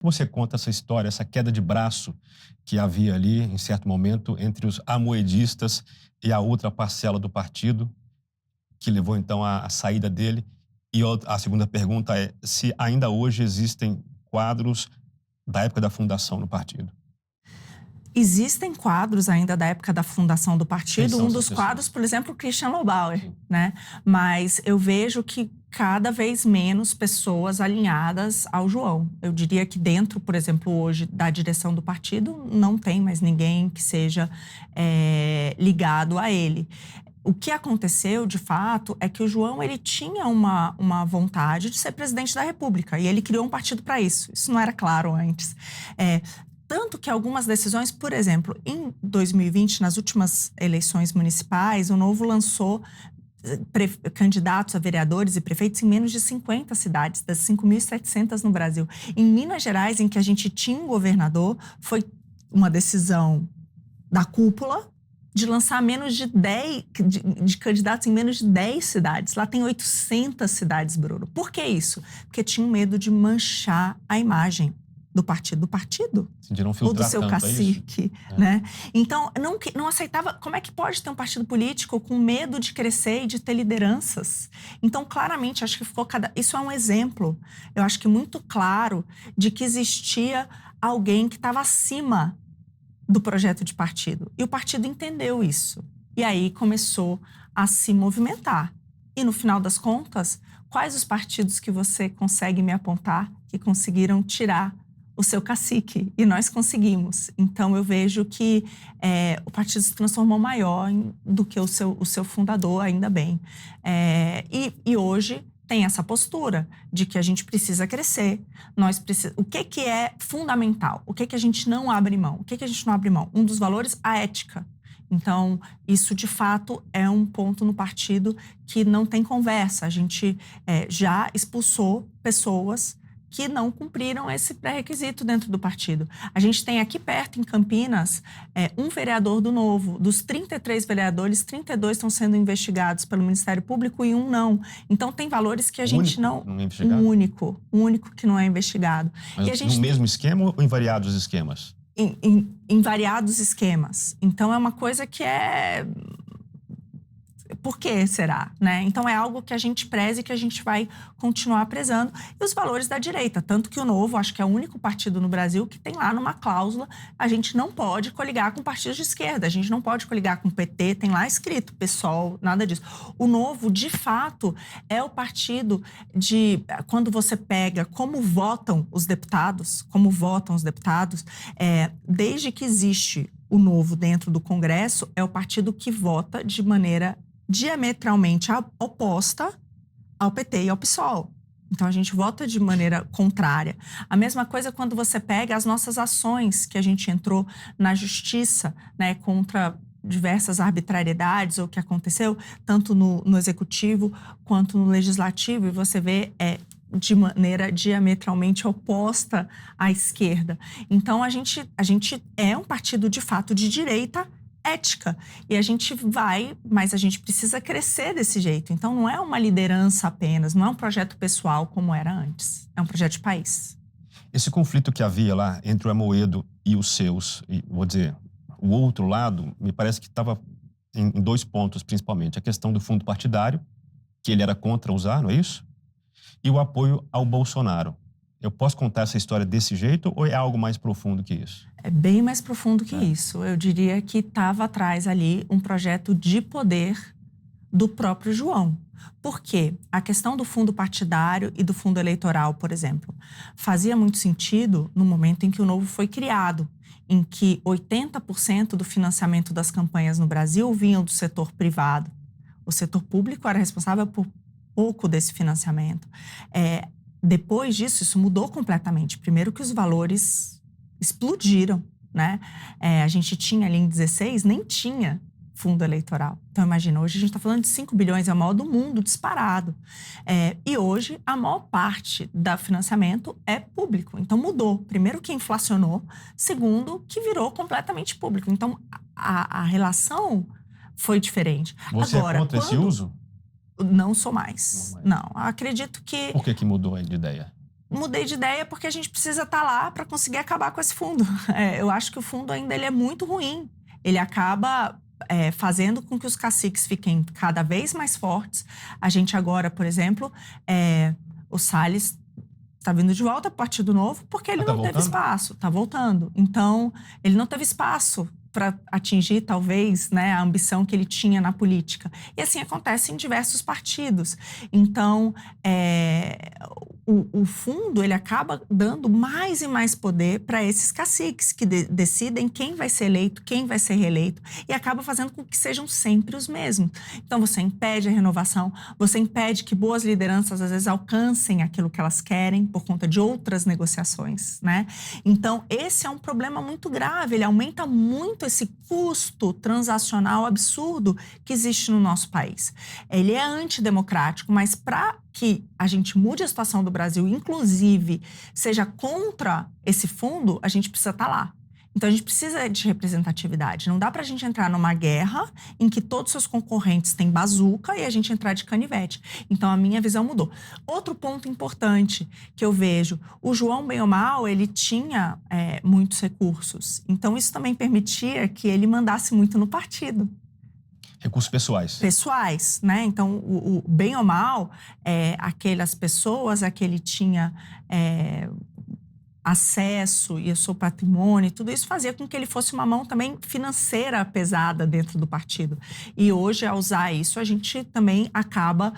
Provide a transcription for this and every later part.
Você conta essa história, essa queda de braço que havia ali, em certo momento, entre os amoedistas e a outra parcela do partido, que levou então à saída dele. E a segunda pergunta é se ainda hoje existem quadros da época da fundação no partido. Existem quadros ainda da época da fundação do Quem partido. são Um essas dos pessoas? quadros, por exemplo, o Christian Lobauer, Sim. né? Mas eu vejo que cada vez menos pessoas alinhadas ao João. Eu diria que dentro, por exemplo, hoje da direção do partido, não tem mais ninguém que seja ligado a ele. O que aconteceu, de fato, é que o João ele tinha uma vontade de ser presidente da República e ele criou um partido para isso. Isso não era claro antes. Tanto que algumas decisões, por exemplo, em 2020, nas últimas eleições municipais, o Novo lançou candidatos a vereadores e prefeitos em menos de 50 cidades, das 5.700 no Brasil. Em Minas Gerais, em que a gente tinha um governador, foi uma decisão da cúpula de lançar menos de 10 de candidatos em menos de 10 cidades. Lá tem 800 cidades, Bruno. Por que isso? Porque tinham medo de manchar a imagem do partido. De não Ou do filtrar seu tanto, é isso? cacique, né? Então, não aceitava. Como é que pode ter um partido político com medo de crescer e de ter lideranças? Então, claramente, acho que ficou isso é um exemplo, eu acho que muito claro, de que existia alguém que estava acima do projeto de partido. E o partido entendeu isso. E aí começou a se movimentar. E no final das contas, quais os partidos que você consegue me apontar que conseguiram tirar o seu cacique? E nós conseguimos. Então eu vejo que o partido se transformou maior do que o seu fundador, ainda bem. E hoje tem essa postura de que a gente precisa crescer. O que é fundamental? O que a gente não abre mão? O que a gente não abre mão? Um dos valores, a ética. Então, isso de fato é um ponto no partido que não tem conversa. A gente já expulsou pessoas que não cumpriram esse pré-requisito dentro do partido. A gente tem aqui perto, em Campinas, um vereador do Novo. Dos 33 vereadores, 32 estão sendo investigados pelo Ministério Público e um não. Então, tem valores que a gente não... Não é investigado? Um único que não é investigado. Mas E a gente no mesmo esquema ou em variados esquemas? Em variados esquemas. Então, é uma coisa que Por que será, né? Então é algo que a gente preza e que a gente vai continuar prezando. E os valores da direita, tanto que o Novo, acho que é o único partido no Brasil que tem lá numa cláusula, a gente não pode coligar com partidos de esquerda, a gente não pode coligar com o PT, tem lá escrito, PSOL, nada disso. O Novo, de fato, é o partido quando você pega como votam os deputados, desde que existe o Novo dentro do Congresso, é o partido que vota de maneira diametralmente oposta ao PT e ao PSOL. Então, a gente vota de maneira contrária. A mesma coisa quando você pega as nossas ações que a gente entrou na justiça, né, contra diversas arbitrariedades, ou o que aconteceu, tanto no executivo quanto no legislativo, e você vê de maneira diametralmente oposta à esquerda. Então, a gente é um partido, de fato, de direita ética. E a gente mas a gente precisa crescer desse jeito. Então, não é uma liderança apenas, não é um projeto pessoal como era antes. É um projeto de país. Esse conflito que havia lá entre o Amoedo e os seus, e vou dizer, o outro lado, me parece que estava em dois pontos, principalmente. A questão do fundo partidário, que ele era contra usar, não é isso? E o apoio ao Bolsonaro. Eu posso contar essa história desse jeito ou é algo mais profundo que isso? É bem mais profundo que isso. Eu diria que estava atrás ali um projeto de poder do próprio João. Por quê? A questão do fundo partidário e do fundo eleitoral, por exemplo, fazia muito sentido no momento em que o Novo foi criado, em que 80% do financiamento das campanhas no Brasil vinham do setor privado. O setor público era responsável por pouco desse financiamento. Depois disso, isso mudou completamente. Primeiro que os valores explodiram, né? A gente tinha ali em 16, nem tinha fundo eleitoral. Então, imagina, hoje a gente está falando de 5 bilhões, é o maior do mundo, disparado. E hoje, a maior parte do financiamento é público. Então, mudou. Primeiro que inflacionou, segundo que virou completamente público. Então, a relação foi diferente. Você Agora, é contra esse uso? Não sou mais. Não, acredito que... Por que mudou de ideia? mudei de ideia porque a gente precisa estar lá para conseguir acabar com esse fundo. Eu acho que o fundo ainda ele é muito ruim. Ele acaba fazendo com que os caciques fiquem cada vez mais fortes. A gente agora, por exemplo, o Salles está vindo de volta para o Partido Novo porque ele não teve espaço. Está voltando. Então, ele não teve espaço para atingir, talvez, né, a ambição que ele tinha na política. E assim acontece em diversos partidos. Então, o fundo ele acaba dando mais e mais poder para esses caciques que decidem quem vai ser eleito, quem vai ser reeleito, e acaba fazendo com que sejam sempre os mesmos. Então, você impede a renovação, você impede que boas lideranças, às vezes, alcancem aquilo que elas querem por conta de outras negociações, né? Então, esse é um problema muito grave, ele aumenta muito esse custo transacional absurdo que existe no nosso país. Ele é antidemocrático, mas para que a gente mude a situação do Brasil, inclusive seja contra esse fundo, a gente precisa estar lá. Então, a gente precisa de representatividade. Não dá para a gente entrar numa guerra em que todos os seus concorrentes têm bazuca e a gente entrar de canivete. Então, a minha visão mudou. Outro ponto importante que eu vejo, o João, bem ou mal, ele tinha muitos recursos. Então, isso também permitia que ele mandasse muito no partido. Recursos pessoais. Pessoais, né? Então, o bem ou mal, aquelas pessoas a que ele tinha acesso e o seu patrimônio, tudo isso fazia com que ele fosse uma mão também financeira pesada dentro do partido. E hoje, ao usar isso, a gente também acaba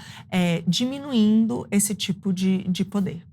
diminuindo esse tipo de poder.